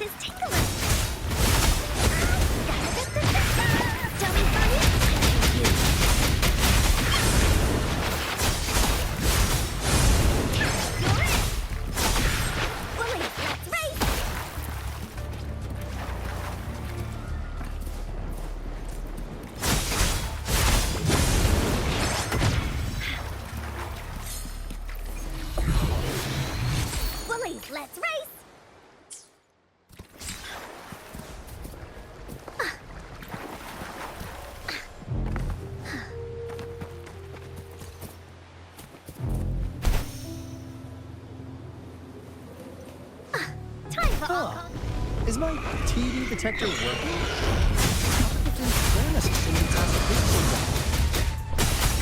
This is tingling. Don't be funny. You're it. Willie, let's race. Willie, let's race. Time for Huh. Hong Is my TD detector working? How come it didn't warn us as soon as I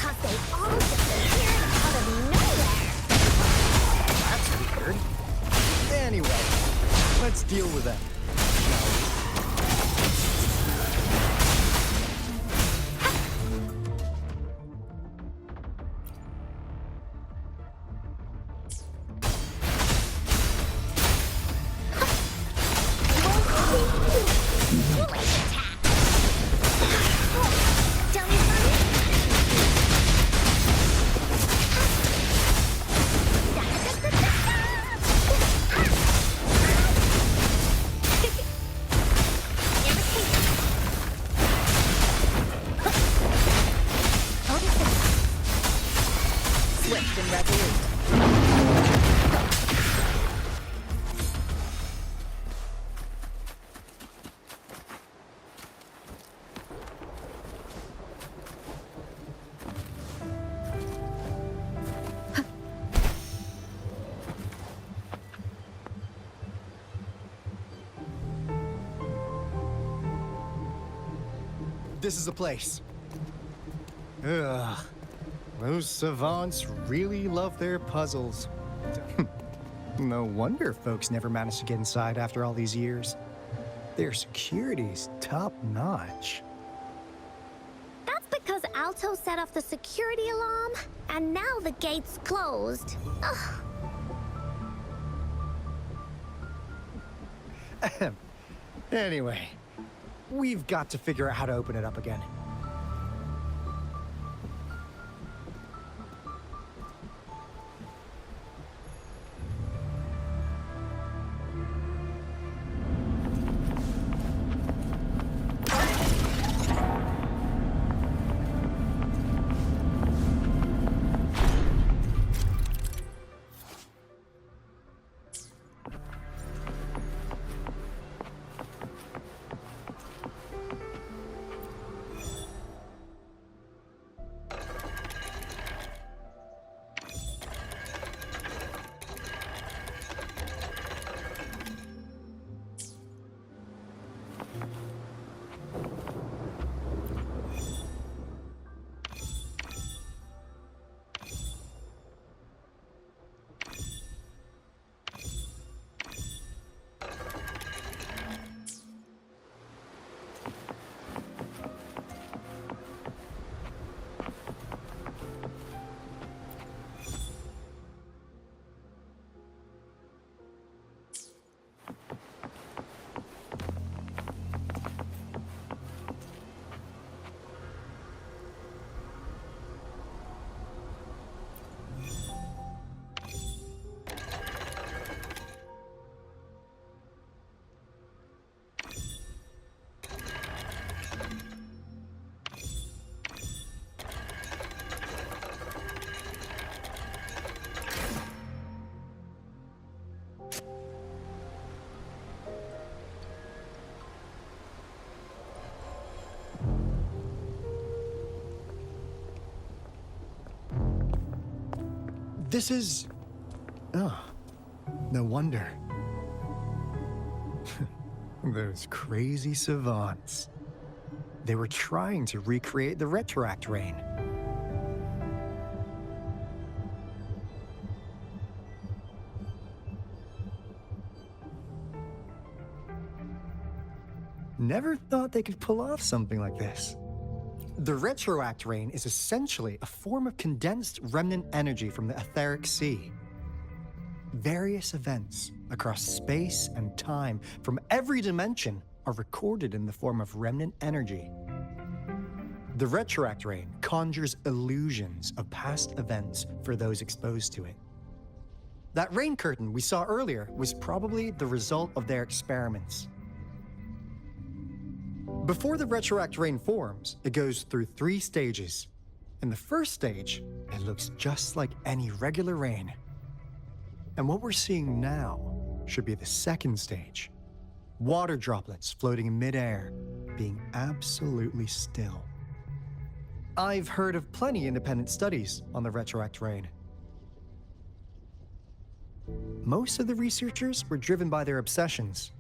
Cause they all disappeared out of nowhere. That's weird. Anyway, let's deal with them. Swift and resolute. This is the place. Ugh. Those savants really love their puzzles. No wonder folks never managed to get inside after all these years. Their security's top-notch. That's because Alto set off the security alarm, and now the gate's closed. Ugh. Anyway, we've got to figure out how to open it up again. This is... Oh, no wonder. Those crazy savants. They were trying to recreate the Retroact rain. Never thought they could pull off something like this. The Retroact rain is essentially a form of condensed remnant energy from the etheric sea. Various events across space and time from every dimension are recorded in the form of remnant energy. The retroact rain conjures illusions of past events for those exposed to it. That rain curtain we saw earlier was probably the result of their experiments. Before the retroact rain forms, it goes through 3 stages. In the first stage, it looks just like any regular rain. And what we're seeing now should be the second stage. Water droplets floating in midair, being absolutely still. I've heard of plenty independent studies on the retroact rain. Most of the researchers were driven by their obsessions,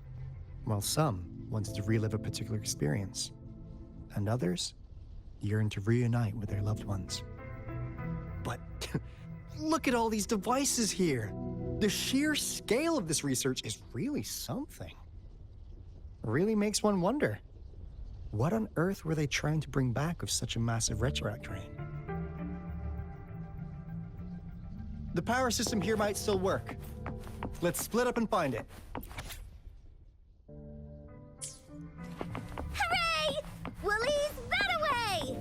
while some wanted to relive a particular experience, and others yearned to reunite with their loved ones. But look at all these devices here. The sheer scale of this research is really something. It really makes one wonder, what on earth were they trying to bring back with such a massive retroact rain? The power system here might still work. Let's split up and find it. Hooray! Woolies that away!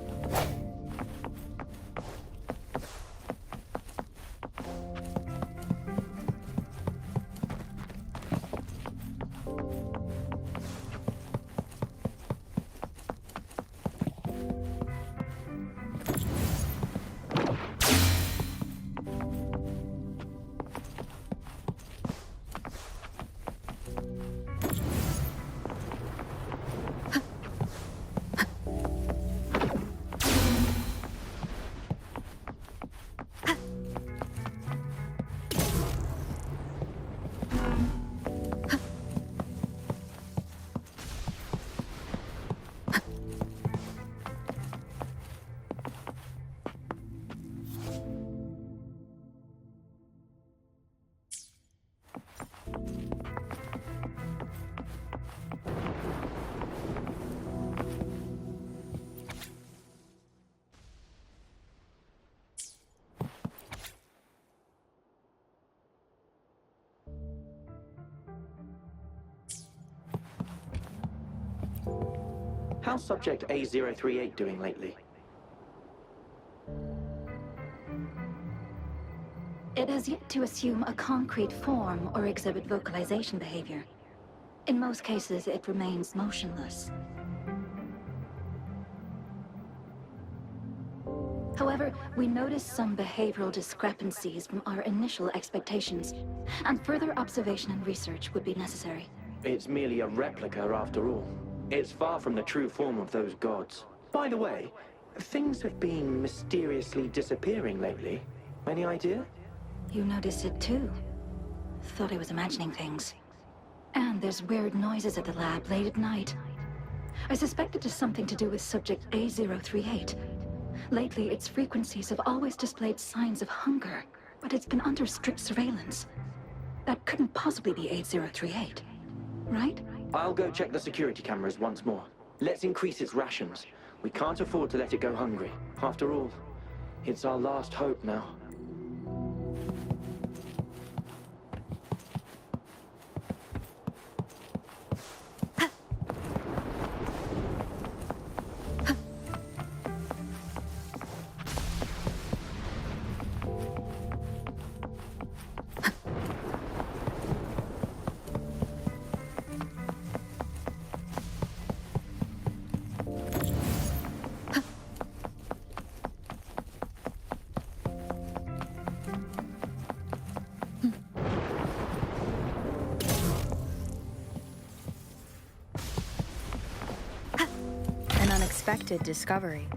How's Subject A038 doing lately? It has yet to assume a concrete form or exhibit vocalization behavior. In most cases, it remains motionless. However, we noticed some behavioral discrepancies from our initial expectations, and further observation and research would be necessary. It's merely a replica after all. It's far from the true form of those gods. By the way, things have been mysteriously disappearing lately. Any idea? You noticed it too. Thought I was imagining things. And there's weird noises at the lab late at night. I suspect it is something to do with Subject A038. Lately, its frequencies have always displayed signs of hunger, but it's been under strict surveillance. That couldn't possibly be A038, right? I'll go check the security cameras once more. Let's increase its rations. We can't afford to let it go hungry. After all, it's our last hope now. An unexpected discovery.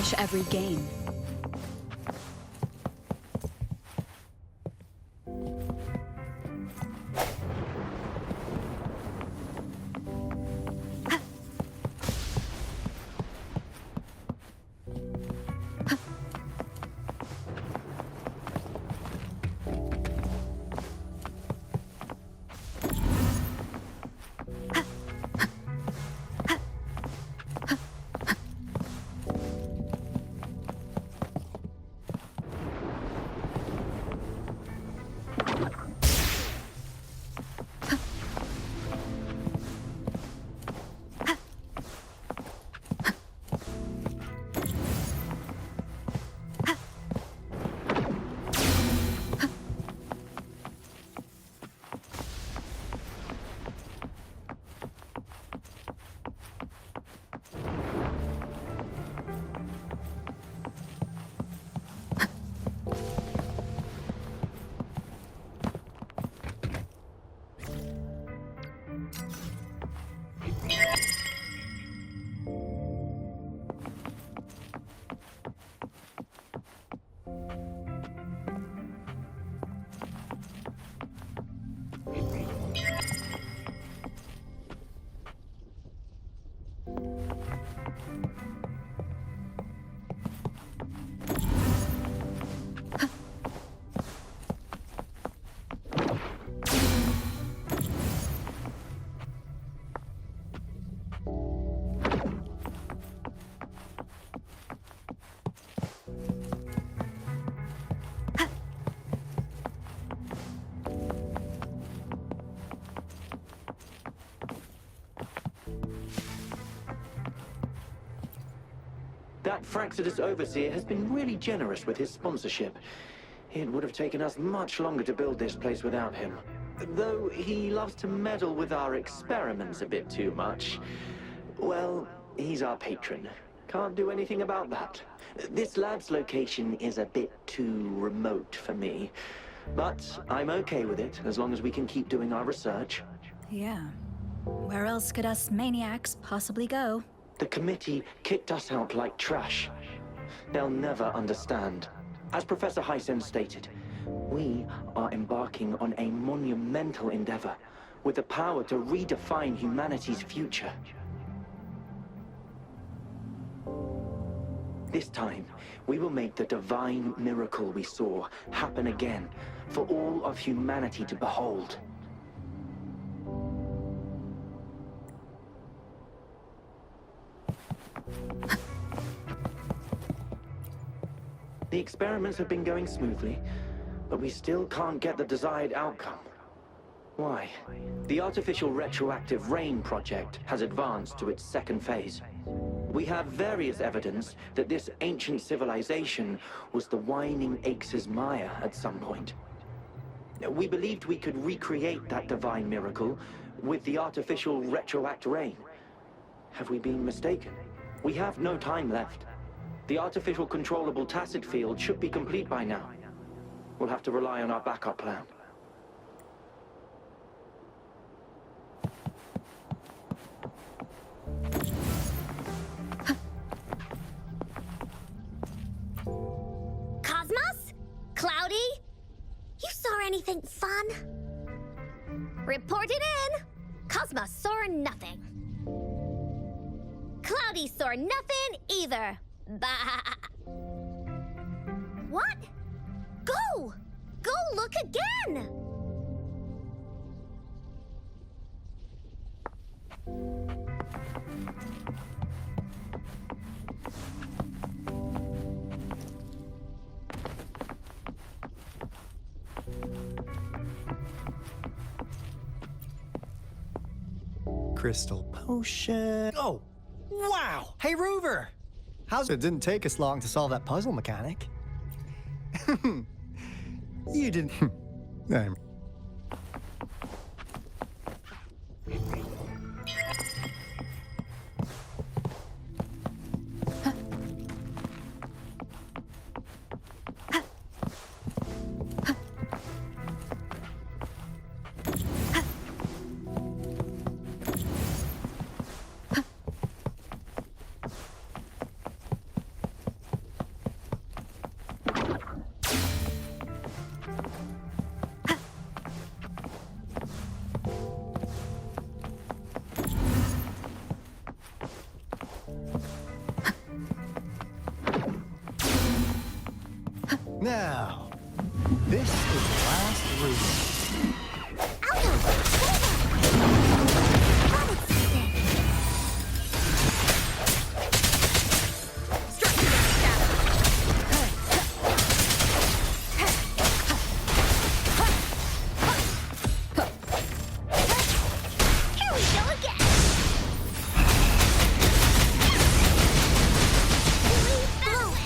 finish every game. That Fraxidus Overseer has been really generous with his sponsorship. It would have taken us much longer to build this place without him. Though he loves to meddle with our experiments a bit too much. Well, he's our patron. Can't do anything about that. This lab's location is a bit too remote for me. But I'm okay with it, as long as we can keep doing our research. Yeah. Where else could us maniacs possibly go? The committee kicked us out like trash. They'll never understand. As Professor Hysen stated, we are embarking on a monumental endeavor with the power to redefine humanity's future. This time, we will make the divine miracle we saw happen again for all of humanity to behold. The experiments have been going smoothly, but we still can't get the desired outcome. Why? The artificial retroactive rain project has advanced to its second phase. We have various evidence that this ancient civilization was the Whining Aches' Maya at some point. We believed we could recreate that divine miracle with the artificial retroact rain. Have we been mistaken? We have no time left. The artificial controllable tacit field should be complete by now. We'll have to rely on our backup plan. Cosmos? Cloudy? You saw anything fun? Report it in! Cosmos saw nothing. Cloudy saw nothing either. Bah! What? Go! Go look again! Crystal potion. Oh, wow! Hey, Rover! How's it? Didn't take us long to solve that puzzle mechanic. You didn't. I'm. through. Alto! That is sick. Structure shadow. Here we go again. Lead that way.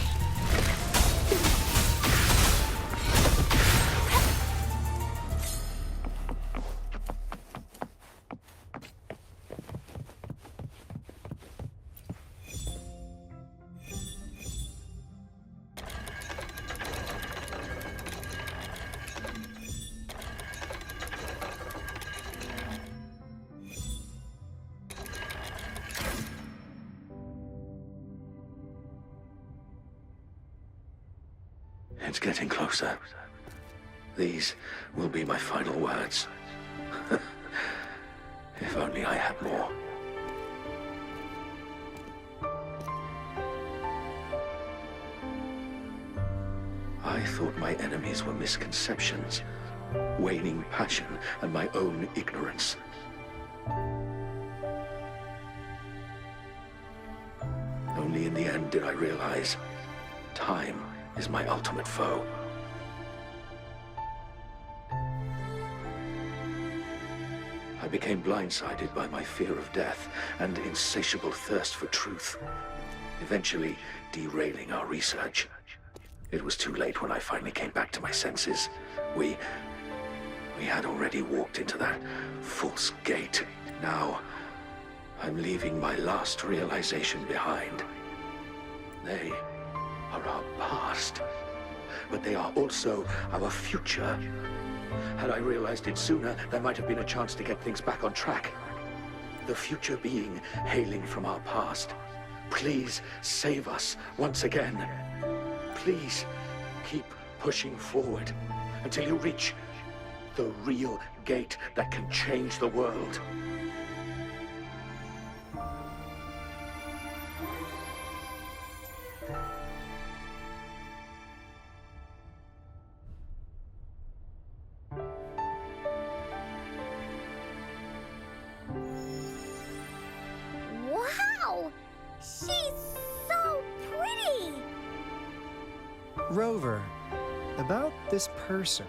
It's getting closer. These will be my final words. If only I had more. I thought my enemies were misconceptions, waning passion, and my own ignorance. Only in the end did I realize time is my ultimate foe. I became blindsided by my fear of death and insatiable thirst for truth, eventually derailing our research. It was too late when I finally came back to my senses. We had already walked into that false gate. Now, I'm leaving my last realization behind. They are our past, but they are also our future. Had I realized it sooner, there might have been a chance to get things back on track. The future being hailing from our past. Please save us once again. Please keep pushing forward until you reach the real gate that can change the world. Wow! She's so pretty! Rover, about this person.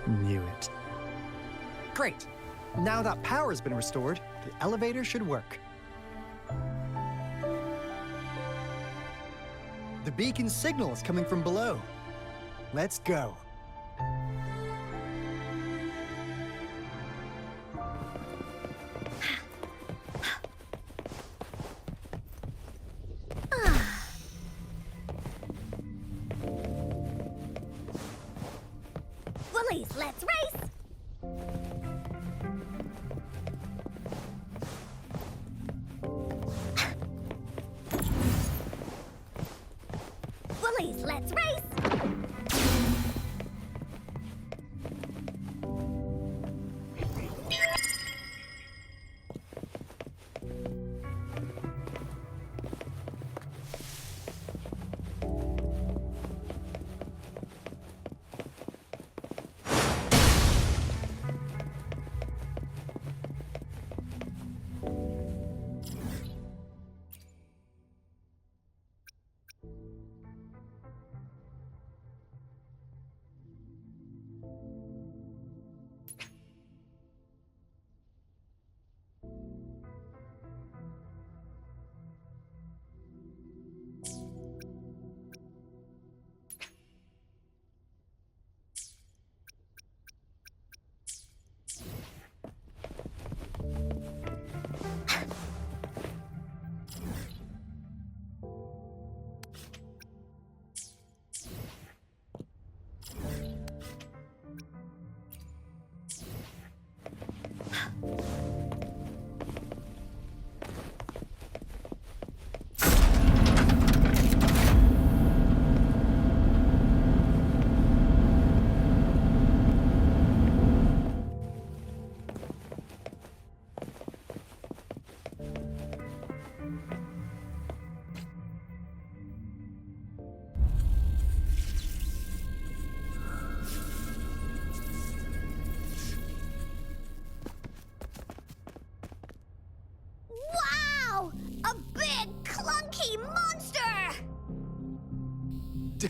Knew it. Great. Now that power's been restored, the elevator should work. The beacon signal is coming from below. Let's go. Bullies, let's race! Bullies, let's race!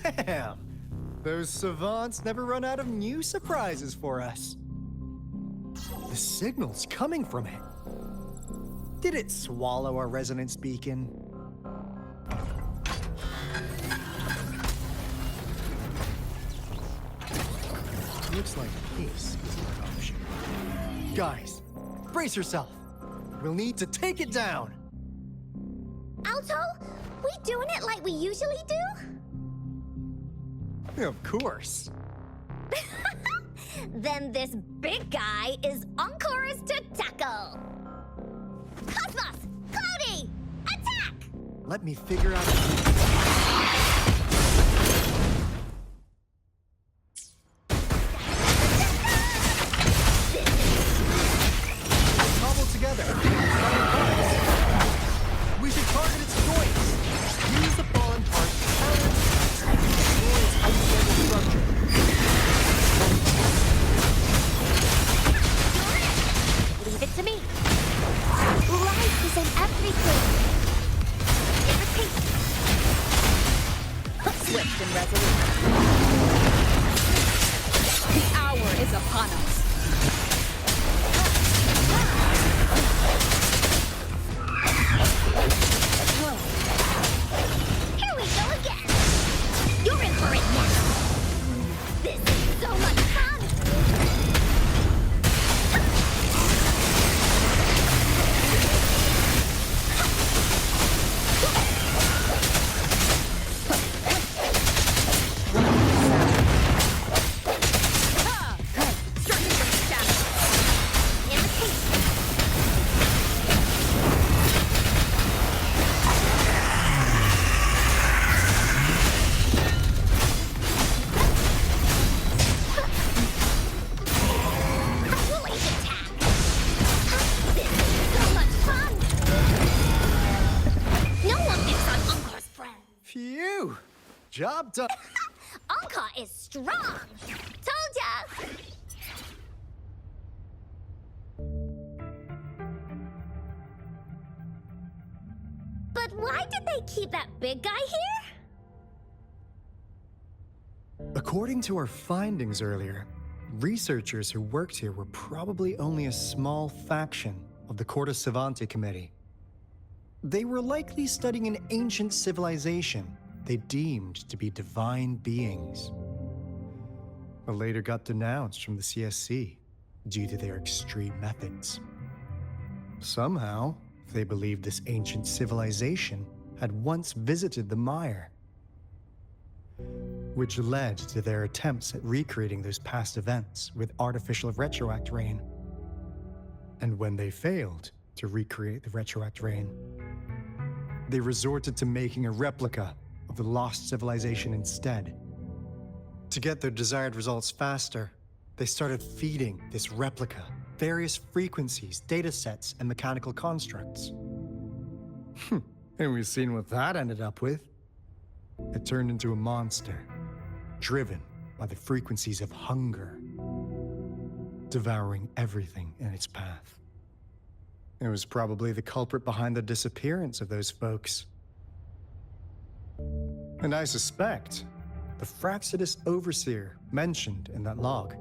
Damn! Those savants never run out of new surprises for us. The signal's coming from it. Did it swallow our resonance beacon? Looks like this is an option. Guys, brace yourself. We'll need to take it down. Alto, we doing it like we usually do? Of course. Then this big guy is Encore's to tackle. Cosmos! Cloudy! Attack! Let me figure out. Cobble together. We should target its joints. Use the fallen part to counter and destroy its unstable structure. Leave it to me. Life is in everything. Repeat. Swift and resolute. The hour is upon us. Here we go again. You're in for it now. This is so much fun. Striking from the shadows. Imitate. Blade attack. This is so much fun. No one picks on Encore's friend. Phew! Job done. Encore is strong. Told ya. But why did they keep that big guy here? According to our findings earlier, researchers who worked here were probably only a small faction of the Corte Savante Committee. They were likely studying an ancient civilization they deemed to be divine beings, but later got denounced from the CSC due to their extreme methods. Somehow, they believed this ancient civilization had once visited the mire, which led to their attempts at recreating those past events with artificial retroact rain. And when they failed to recreate the retroact rain, they resorted to making a replica of the lost civilization instead. To get their desired results faster, they started feeding this replica various frequencies, data sets, and mechanical constructs. And we've seen what that ended up with. It turned into a monster, driven by the frequencies of hunger, devouring everything in its path. It was probably the culprit behind the disappearance of those folks. And I suspect the Fraxidus Overseer mentioned in that log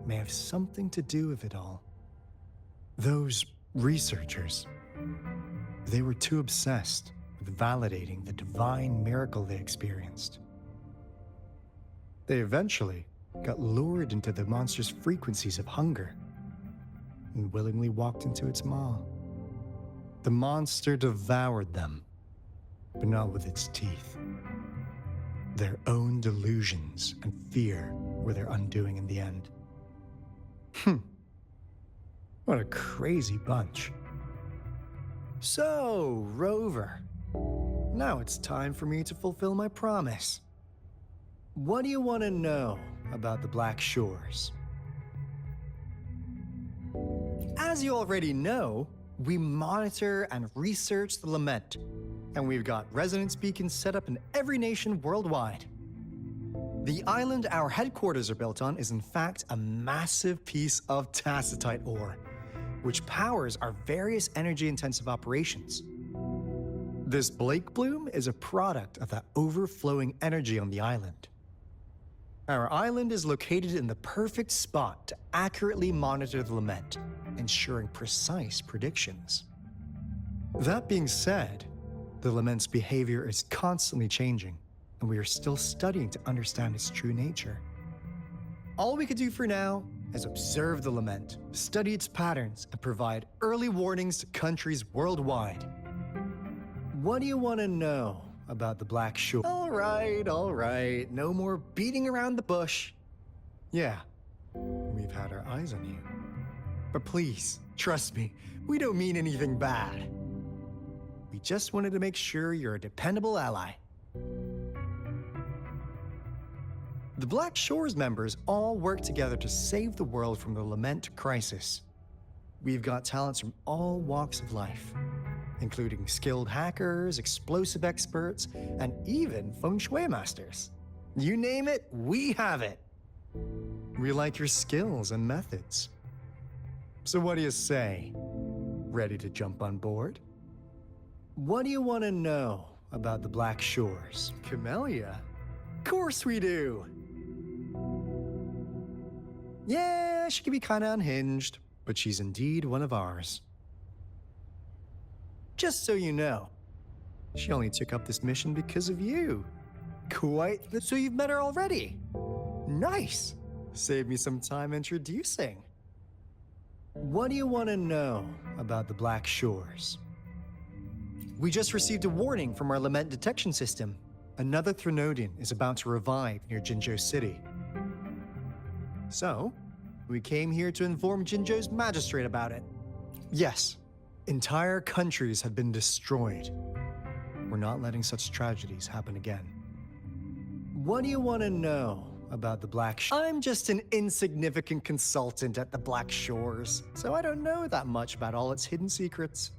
may have something to do with it all. Those researchers, they were too obsessed with validating the divine miracle they experienced. They eventually got lured into the monster's frequencies of hunger and willingly walked into its maw. The monster devoured them, but not with its teeth. Their own delusions and fear were their undoing in the end. What a crazy bunch. So, Rover, now it's time for me to fulfill my promise. What do you want to know about the Black Shores? As you already know, we monitor and research the Lament, and we've got resonance beacons set up in every nation worldwide. The island our headquarters are built on is in fact a massive piece of tacitite ore, which powers our various energy-intensive operations. This Blake bloom is a product of that overflowing energy on the island. Our island is located in the perfect spot to accurately monitor the lament, ensuring precise predictions. That being said, the lament's behavior is constantly changing, and we are still studying to understand its true nature. All we could do for now is observe the lament, study its patterns, and provide early warnings to countries worldwide. What do you want to know about the Black Shore? All right. No more beating around the bush. Yeah, we've had our eyes on you. But please, trust me, we don't mean anything bad. We just wanted to make sure you're a dependable ally. The Black Shores members all work together to save the world from the lament crisis. We've got talents from all walks of life, including skilled hackers, explosive experts, and even feng shui masters. You name it, we have it. We like your skills and methods. So what do you say? Ready to jump on board? What do you want to know about the Black Shores? Camellia? Of course we do! Yeah, she can be kinda unhinged, but she's indeed one of ours. Just so you know, she only took up this mission because of you. So you've met her already? Nice! Save me some time introducing. What do you want to know about the Black Shores? We just received a warning from our lament detection system. Another Threnodian is about to revive near Jinzhou City. So, we came here to inform Jinzhou's magistrate about it. Yes, entire countries have been destroyed. We're not letting such tragedies happen again. What do you want to know about the Black Shores? I'm just an insignificant consultant at the Black Shores, so I don't know that much about all its hidden secrets.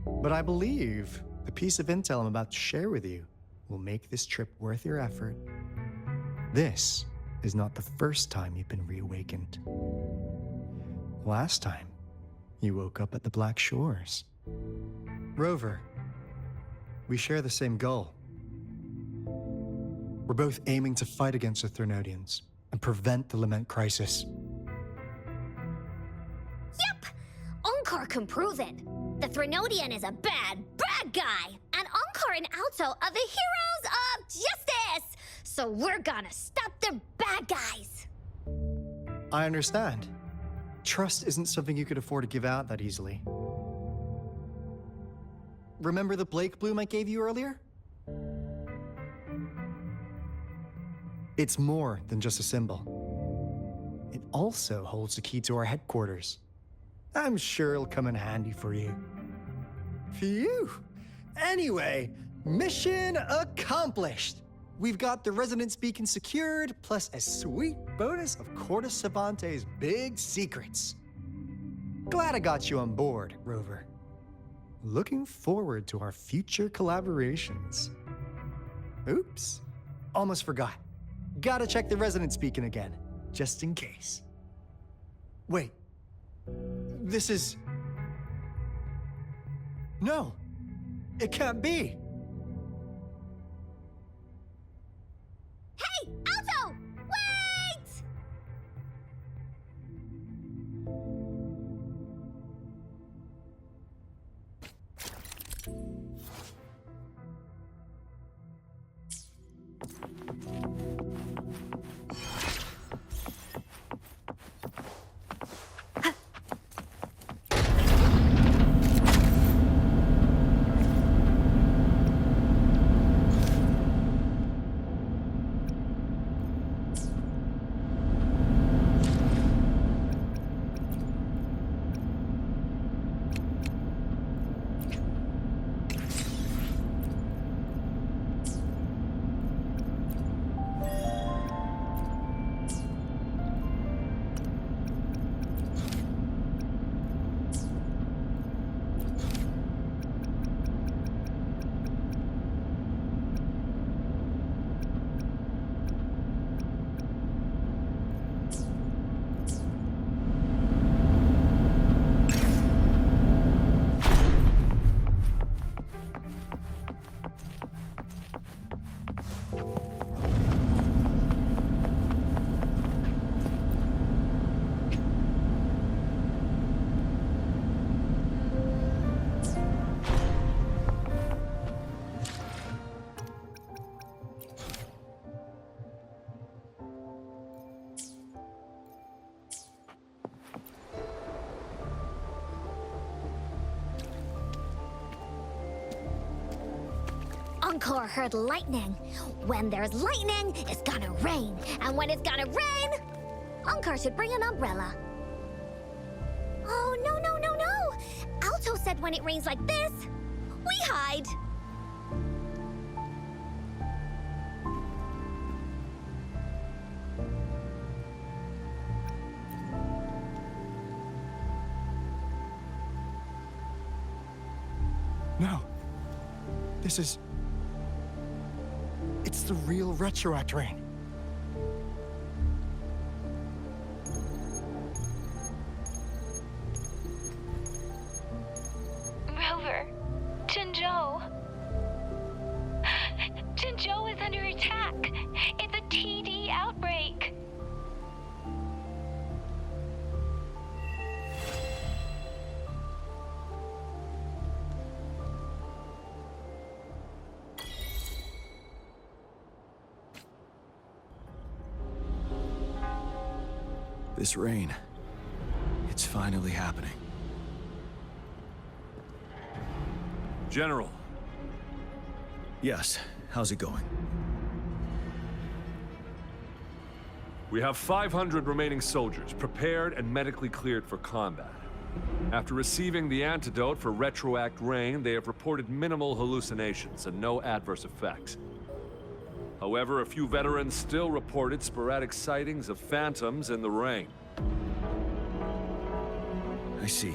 But I believe the piece of intel I'm about to share with you will make this trip worth your effort. This is not the first time you've been reawakened. Last time, you woke up at the Black Shores. Rover, we share the same goal. We're both aiming to fight against the Threnodians and prevent the lament crisis. Yep! Onkar can prove it. The Threnodian is a bad guy, and Onkar and Alto are the heroes of justice! So we're gonna stop the bad guys! I understand. Trust isn't something you could afford to give out that easily. Remember the Blake bloom I gave you earlier? It's more than just a symbol. It also holds the key to our headquarters. I'm sure it'll come in handy for you. Phew! Anyway, mission accomplished! We've got the resonance beacon secured, plus a sweet bonus of Corda Savante's big secrets. Glad I got you on board, Rover. Looking forward to our future collaborations. Oops, almost forgot. Gotta check the resonance beacon again, just in case. Wait, this is... No, it can't be. Hey, Alto! Wait! Encore heard lightning. When there's lightning, it's gonna rain. And when it's gonna rain, Encore should bring an umbrella. Oh, no, no, no, no! Alto said when it rains like this, we hide. No. This is... It's the real Retroact rain. Rover, Jinzhou. Jinzhou is under attack. It's a TD outbreak. This rain, it's finally happening. General. Yes, how's it going? We have 500 remaining soldiers, prepared and medically cleared for combat. After receiving the antidote for Retroact rain, they have reported minimal hallucinations and no adverse effects. However, a few veterans still reported sporadic sightings of phantoms in the rain. I see.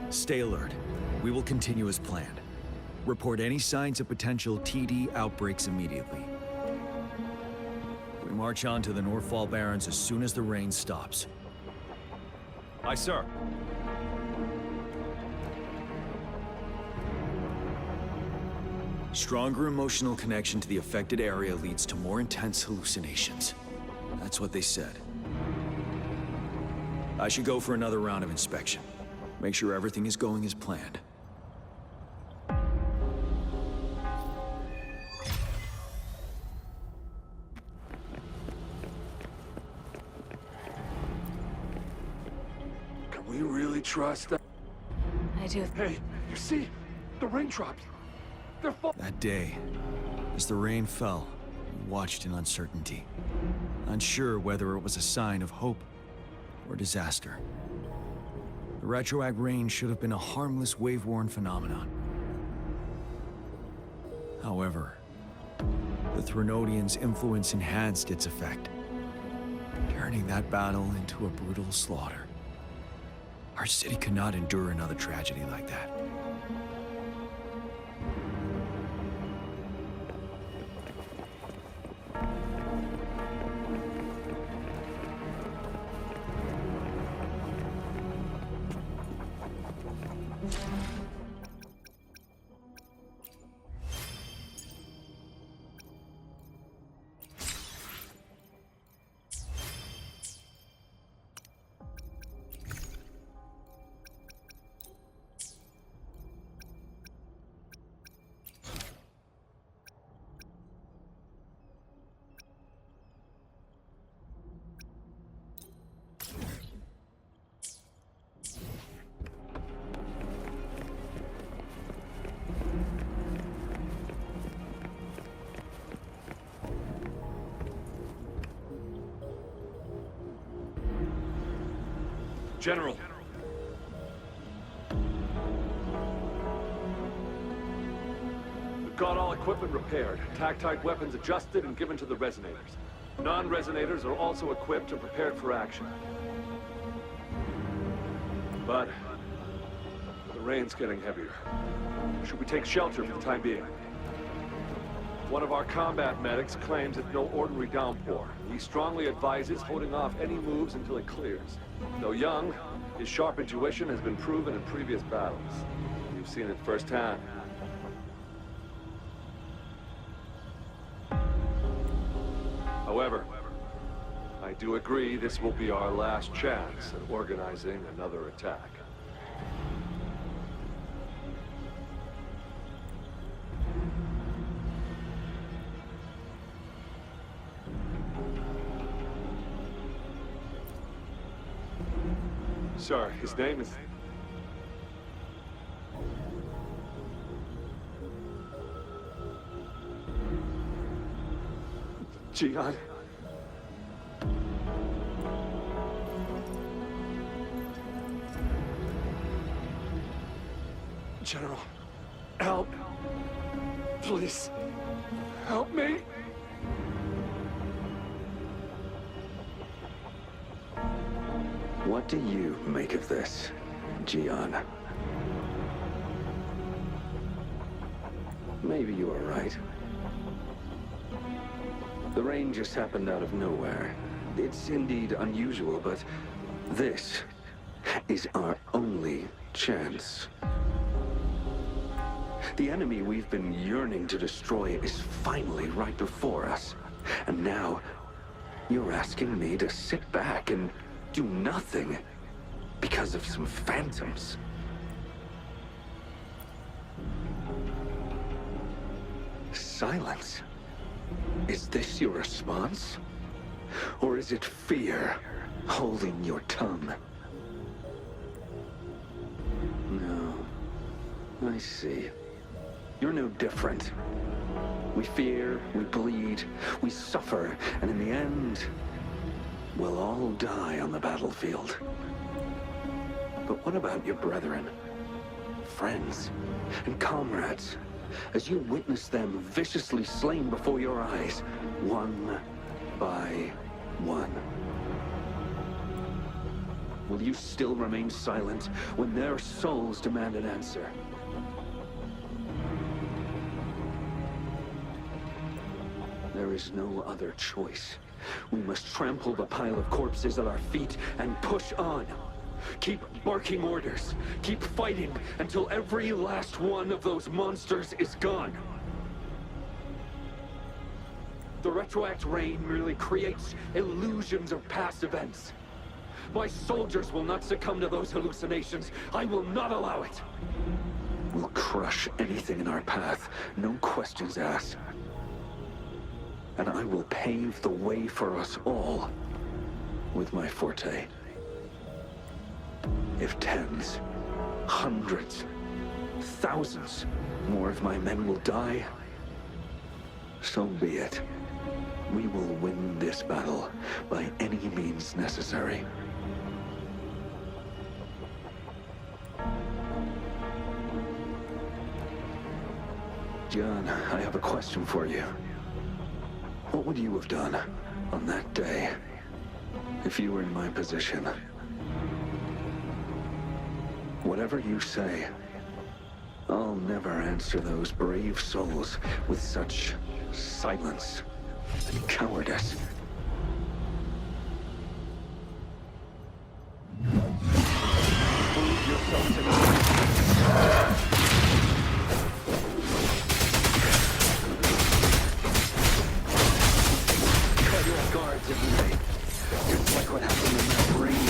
Stay alert. We will continue as planned. Report any signs of potential TD outbreaks immediately. We march on to the Northfall Barrens as soon as the rain stops. Aye, sir. Stronger emotional connection to the affected area leads to more intense hallucinations. That's what they said. I should go for another round of inspection. Make sure everything is going as planned. Can we really trust that? I do. Hey, you see? The raindrops. They're falling. That day, as the rain fell, we watched in uncertainty, unsure whether it was a sign of hope or disaster. The Retroact rain should have been a harmless wave-worn phenomenon. However, the Threnodians' influence enhanced its effect, turning that battle into a brutal slaughter. Our city could not endure another tragedy like that. General. We've got all equipment repaired, tactite weapons adjusted and given to the resonators. Non-resonators are also equipped and prepared for action. But the rain's getting heavier. Should we take shelter for the time being? One of our combat medics claims it's no ordinary downpour. He strongly advises holding off any moves until it clears. Though young, his sharp intuition has been proven in previous battles. You've seen it firsthand. However, I do agree this will be our last chance at organizing another attack. Sir, his name is... Gian. General, help. Please, help me. What do you make of this, Gian? Maybe you are right. The rain just happened out of nowhere. It's indeed unusual, but this is our only chance. The enemy we've been yearning to destroy is finally right before us. And now, you're asking me to sit back and do nothing because of some phantoms. Silence. Is this your response? Or is it fear holding your tongue? No. I see. You're no different. We fear, we bleed, we suffer, and in the end, we'll all die on the battlefield. But what about your brethren, friends, and comrades? As you witness them viciously slain before your eyes, one by one. Will you still remain silent when their souls demand an answer? There is no other choice. We must trample the pile of corpses at our feet and push on. Keep barking orders. Keep fighting until every last one of those monsters is gone. The retroact rain merely creates illusions of past events. My soldiers will not succumb to those hallucinations. I will not allow it. We'll crush anything in our path, no questions asked. And I will pave the way for us all with my forte. If tens, hundreds, thousands more of my men will die, so be it. We will win this battle by any means necessary. John, I have a question for you. What would you have done on that day if you were in my position? Whatever you say, I'll never answer those brave souls with such silence and cowardice. Prove yourself to me. Cut your guards if you may. Just like what happened in that rain.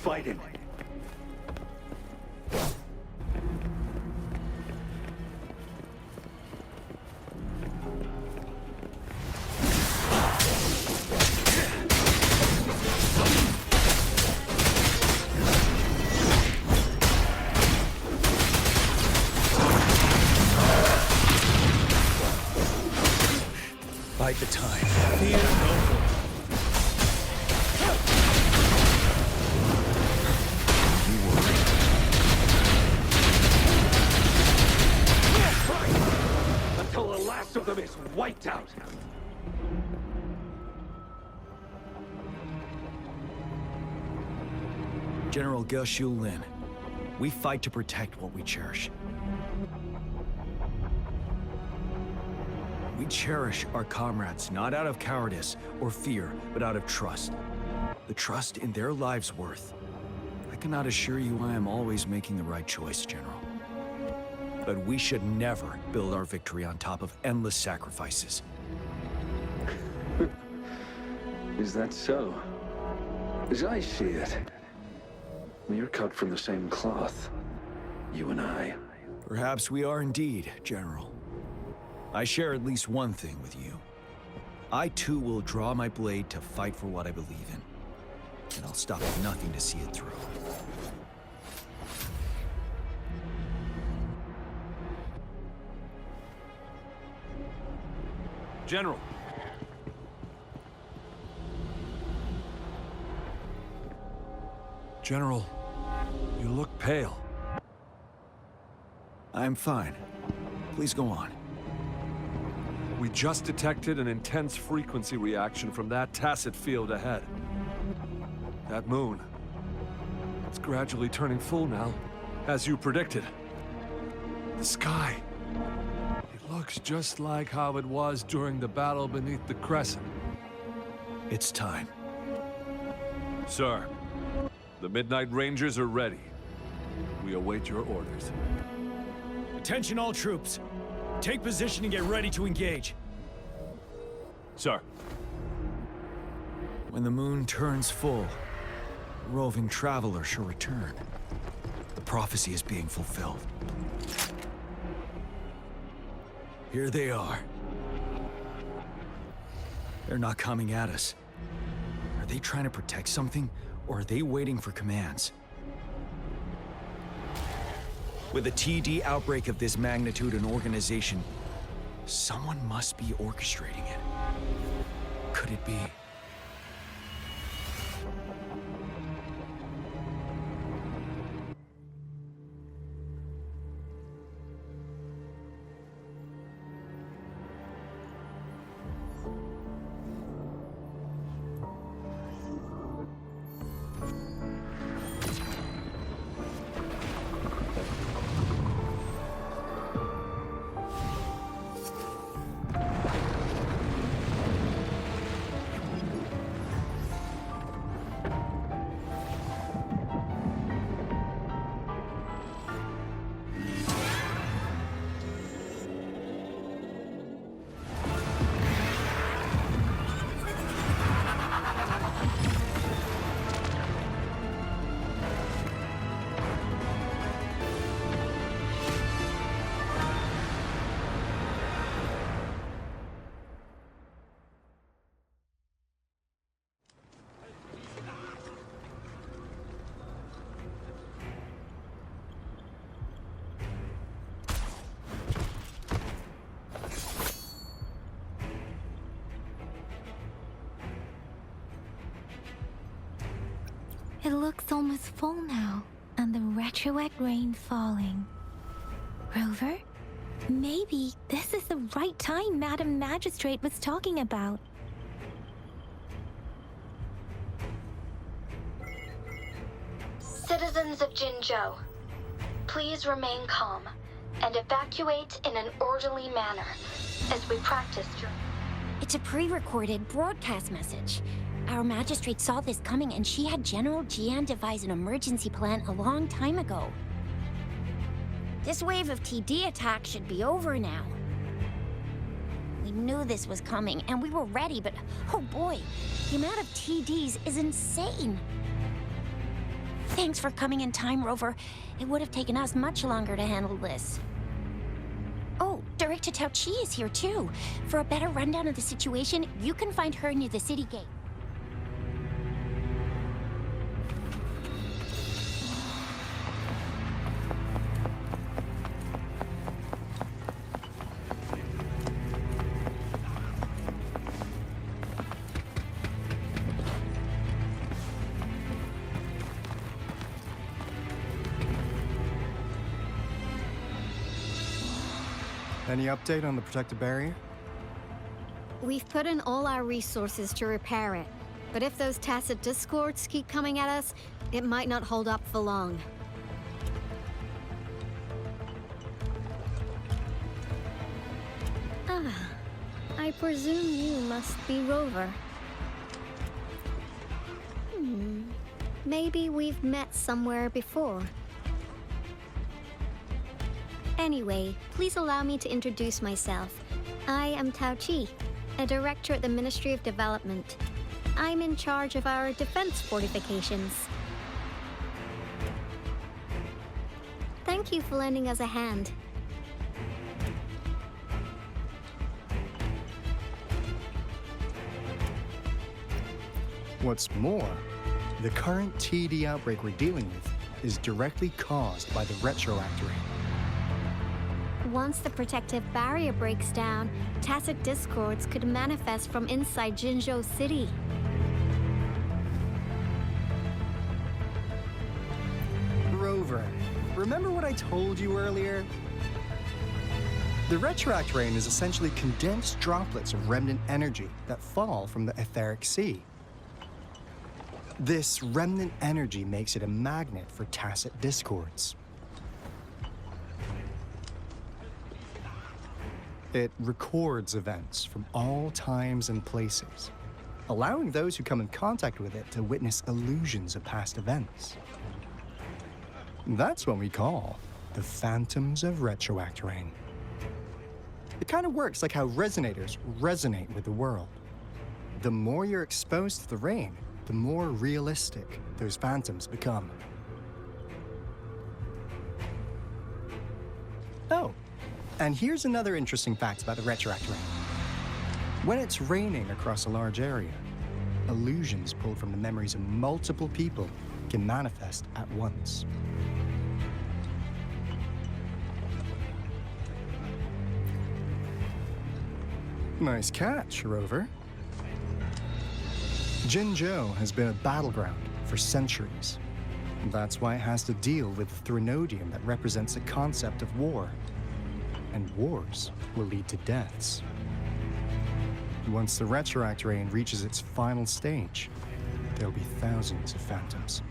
Fighting. Bide the time. Fear no more. Until the last of them is wiped out. General Ge Lin, we fight to protect what we cherish. We cherish our comrades not out of cowardice or fear, but out of trust. The trust in their lives' worth. I cannot assure you I am always making the right choice, General. But we should never build our victory on top of endless sacrifices. Is that so? As I see it, we are cut from the same cloth, you and I. Perhaps we are indeed, General. I share at least one thing with you. I too will draw my blade to fight for what I believe in. And I'll stop at nothing to see it through. General. General, you look pale. I'm fine. Please go on. We just detected an intense frequency reaction from that tacit field ahead. That moon. It's gradually turning full now, as you predicted. The sky. It looks just like how it was during the battle beneath the Crescent. It's time. Sir, the Midnight Rangers are ready. We await your orders. Attention all troops. Take position and get ready to engage. Sir. When the moon turns full, the roving traveler shall return. The prophecy is being fulfilled. Here they are. They're not coming at us. Are they trying to protect something, or are they waiting for commands? With a TD outbreak of this magnitude and organization, someone must be orchestrating it. Could it be? It looks almost full now, and the retroact rain falling. Rover? Maybe this is the right time Madam Magistrate was talking about. Citizens of Jinzhou, please remain calm and evacuate in an orderly manner as we practice your... It's a pre-recorded broadcast message. Our magistrate saw this coming and she had General Jian devise an emergency plan a long time ago. This wave of TD attacks should be over now. We knew this was coming and we were ready, but oh boy, the amount of TDs is insane. Thanks for coming in time, Rover. It would have taken us much longer to handle this. Oh, Director Tao Chi is here too. For a better rundown of the situation, you can find her near the city gate. Any update on the protective barrier? We've put in all our resources to repair it. But if those tacit discords keep coming at us, it might not hold up for long. Ah, I presume you must be Rover. Maybe we've met somewhere before. Anyway, please allow me to introduce myself. I am Tao Chi, a director at the Ministry of Development. I'm in charge of our defense fortifications. Thank you for lending us a hand. What's more, the current TD outbreak we're dealing with is directly caused by the retroact ray. Once the protective barrier breaks down, tacit discords could manifest from inside Jinzhou City. Rover, remember what I told you earlier? The retroact rain is essentially condensed droplets of remnant energy that fall from the etheric sea. This remnant energy makes it a magnet for tacit discords. It records events from all times and places, allowing those who come in contact with it to witness illusions of past events. That's what we call the phantoms of retroact rain. It kind of works like how resonators resonate with the world. The more you're exposed to the rain, the more realistic those phantoms become. Oh, and here's another interesting fact about the retroact rain. When it's raining across a large area, illusions pulled from the memories of multiple people can manifest at once. Nice catch, Rover. Jinzhou has been a battleground for centuries. That's why it has to deal with the Threnodium that represents the concept of war. And wars will lead to deaths. Once the retroact rain reaches its final stage, there'll be thousands of phantoms.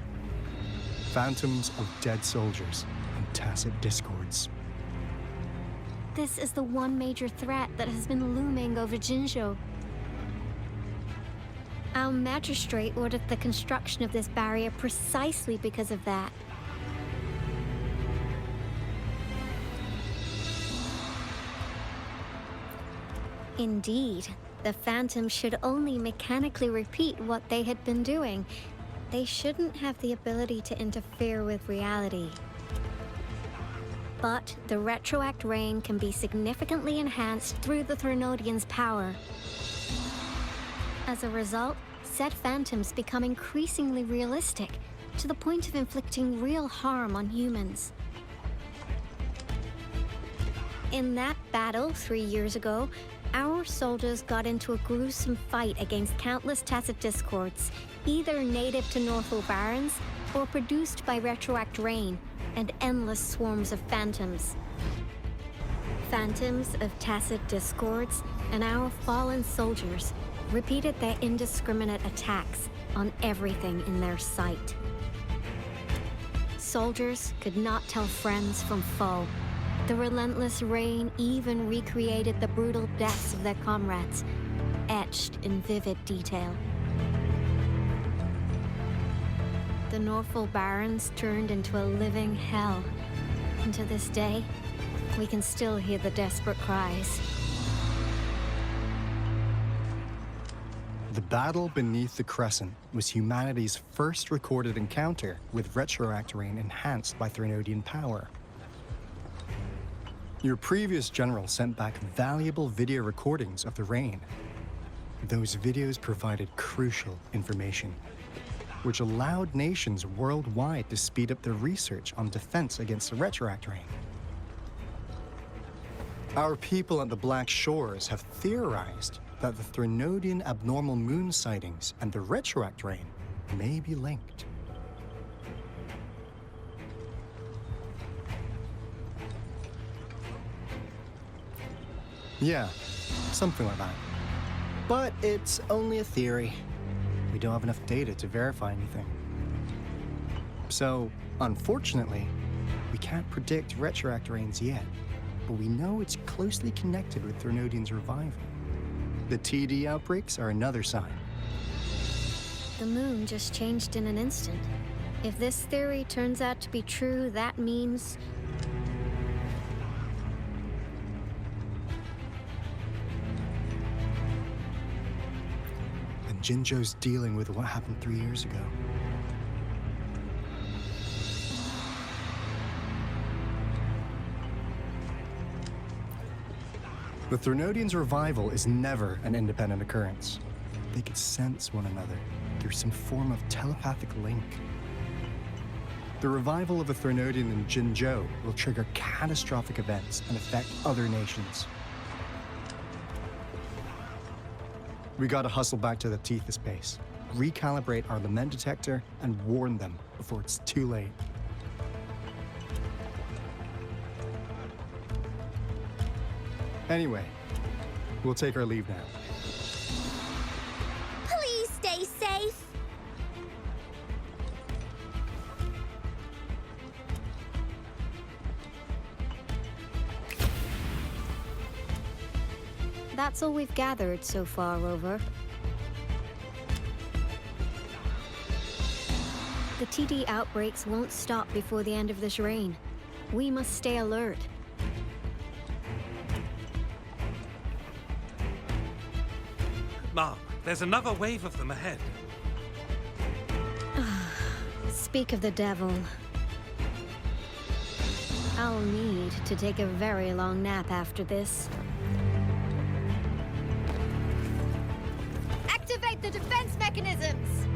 Phantoms of dead soldiers and tacit discords. This is the one major threat that has been looming over Jinzhou. Our magistrate ordered the construction of this barrier precisely because of that. Indeed, the phantoms should only mechanically repeat what they had been doing. They shouldn't have the ability to interfere with reality. But the retroact rain can be significantly enhanced through the Threnodian's power. As a result, said phantoms become increasingly realistic, to the point of inflicting real harm on humans. In that battle 3 years ago, our soldiers got into a gruesome fight against countless tacit discords, either native to Northwell Barrens or produced by retroact rain and endless swarms of phantoms. Phantoms of tacit discords and our fallen soldiers repeated their indiscriminate attacks on everything in their sight. Soldiers could not tell friends from foe. The relentless rain even recreated the brutal deaths of their comrades, etched in vivid detail. The Northwell Barrens turned into a living hell, and to this day, we can still hear the desperate cries. The battle beneath the Crescent was humanity's first recorded encounter with retroact rain enhanced by Threnodian power. Your previous general sent back valuable video recordings of the rain. Those videos provided crucial information, which allowed nations worldwide to speed up their research on defense against the retroact rain. Our people at the Black Shores have theorized that the Threnodian abnormal moon sightings and the retroact rain may be linked. Yeah, something like that. But it's only a theory. We don't have enough data to verify anything. So, unfortunately, we can't predict retroact rains yet, but we know it's closely connected with Threnodian's revival. The TD outbreaks are another sign. The moon just changed in an instant. If this theory turns out to be true, that means... And Jinzhou's dealing with what happened 3 years ago. The Threnodian's revival is never an independent occurrence. They could sense one another, through some form of telepathic link. The revival of the Threnodian in Jinzhou will trigger catastrophic events and affect other nations. We gotta hustle back to the Tethys base, recalibrate our lament detector, and warn them before it's too late. Anyway, we'll take our leave now. Please stay safe. That's all we've gathered so far, Rover. The TD outbreaks won't stop before the end of this reign. We must stay alert. Mom, there's another wave of them ahead. Speak of the devil. I'll need to take a very long nap after this. Activate the defense mechanisms!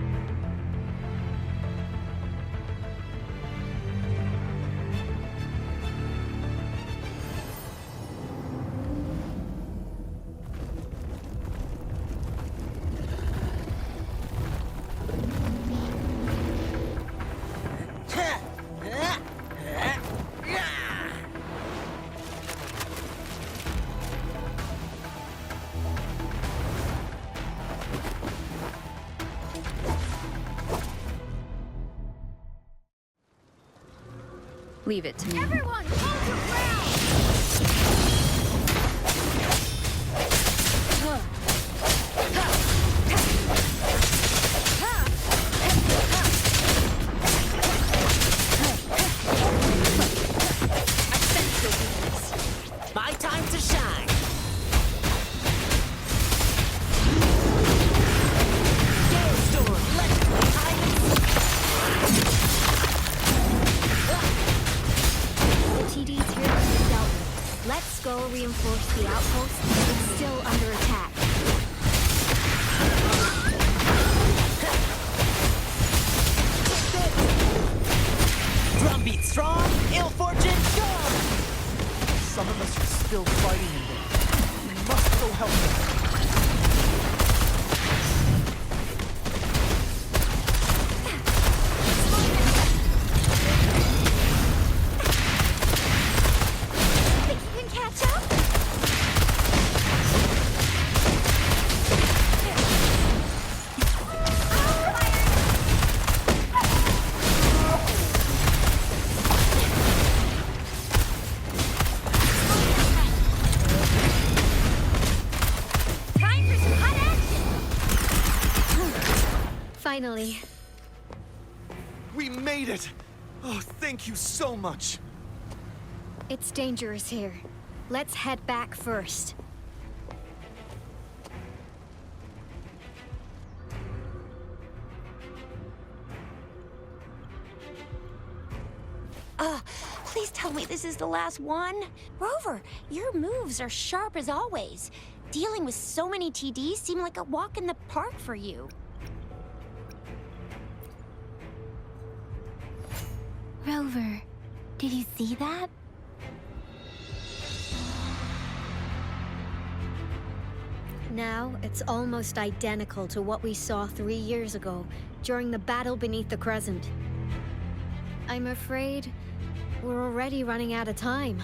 Leave it to me. Everyone, hold your ground! My time to shine. Storm, The TD's here to be dealt with. Let's go reinforce the outpost. It's still under attack. Drumbeat strong, ill fortune gone. Some of us are still fighting in there. We must go help them. Finally. We made it! Oh, thank you so much! It's dangerous here. Let's head back first. Please tell me this is the last one. Rover, your moves are sharp as always. Dealing with so many TDs seemed like a walk in the park for you. Rover, did you see that? Now, it's almost identical to what we saw 3 years ago, during the battle beneath the Crescent. I'm afraid we're already running out of time.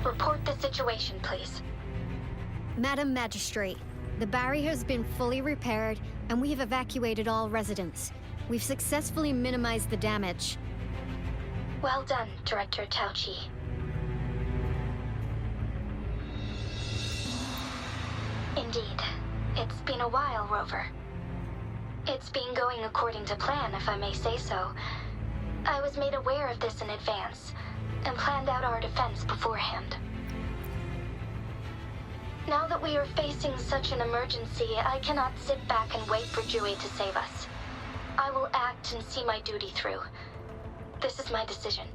Report the situation, please. Madam Magistrate, the barrier has been fully repaired, and we've evacuated all residents. We've successfully minimized the damage. Well done, Director Tauchi. Indeed. It's been a while, Rover. It's been going according to plan, if I may say so. I was made aware of this in advance, and planned out our defense beforehand. Now that we are facing such an emergency, I cannot sit back and wait for Jui to save us. I will act and see my duty through. This is my decision.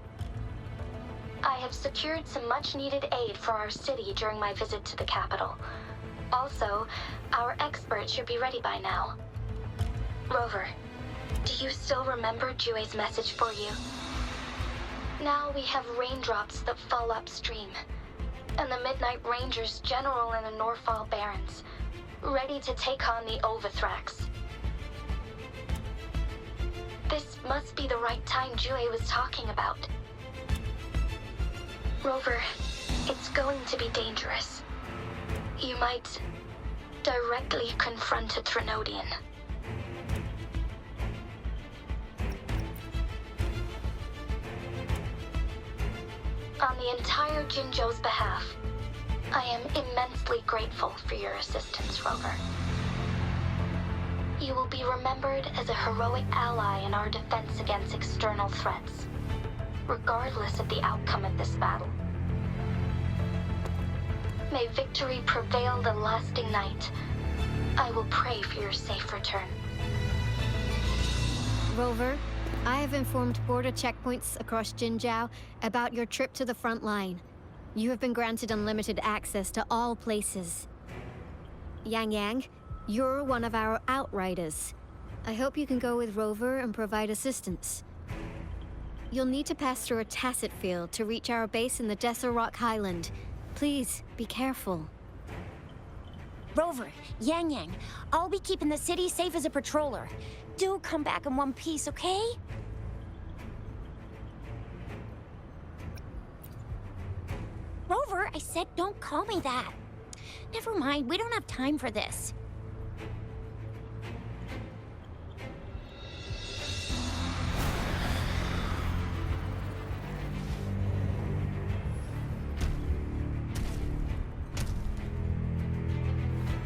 I have secured some much-needed aid for our city during my visit to the capital. Also, our expert should be ready by now. Rover, do you still remember Jue's message for you? Now we have raindrops that fall upstream, and the Midnight Rangers general in the Norfall Barrens, ready to take on the Overthrax. This must be the right time Jue was talking about. Rover, it's going to be dangerous. You might directly confront a Trinodian. On the entire Jinzhou's behalf, I am immensely grateful for your assistance, Rover. You will be remembered as a heroic ally in our defense against external threats, regardless of the outcome of this battle. May victory prevail the lasting night. I will pray for your safe return. Rover, I have informed border checkpoints across Jinzhou about your trip to the front line. You have been granted unlimited access to all places. Yang Yang, you're one of our outriders. I hope you can go with Rover and provide assistance. You'll need to pass through a tacit field to reach our base in the Desert Rock Highland. Please, be careful. Rover, Yang Yang, I'll be keeping the city safe as a patroller. Do come back in one piece, okay? Rover, I said don't call me that. Never mind, we don't have time for this.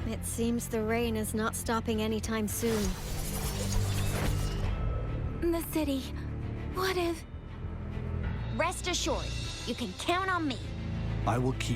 It seems the rain is not stopping anytime soon. The city. What if... Rest assured, you can count on me. I will keep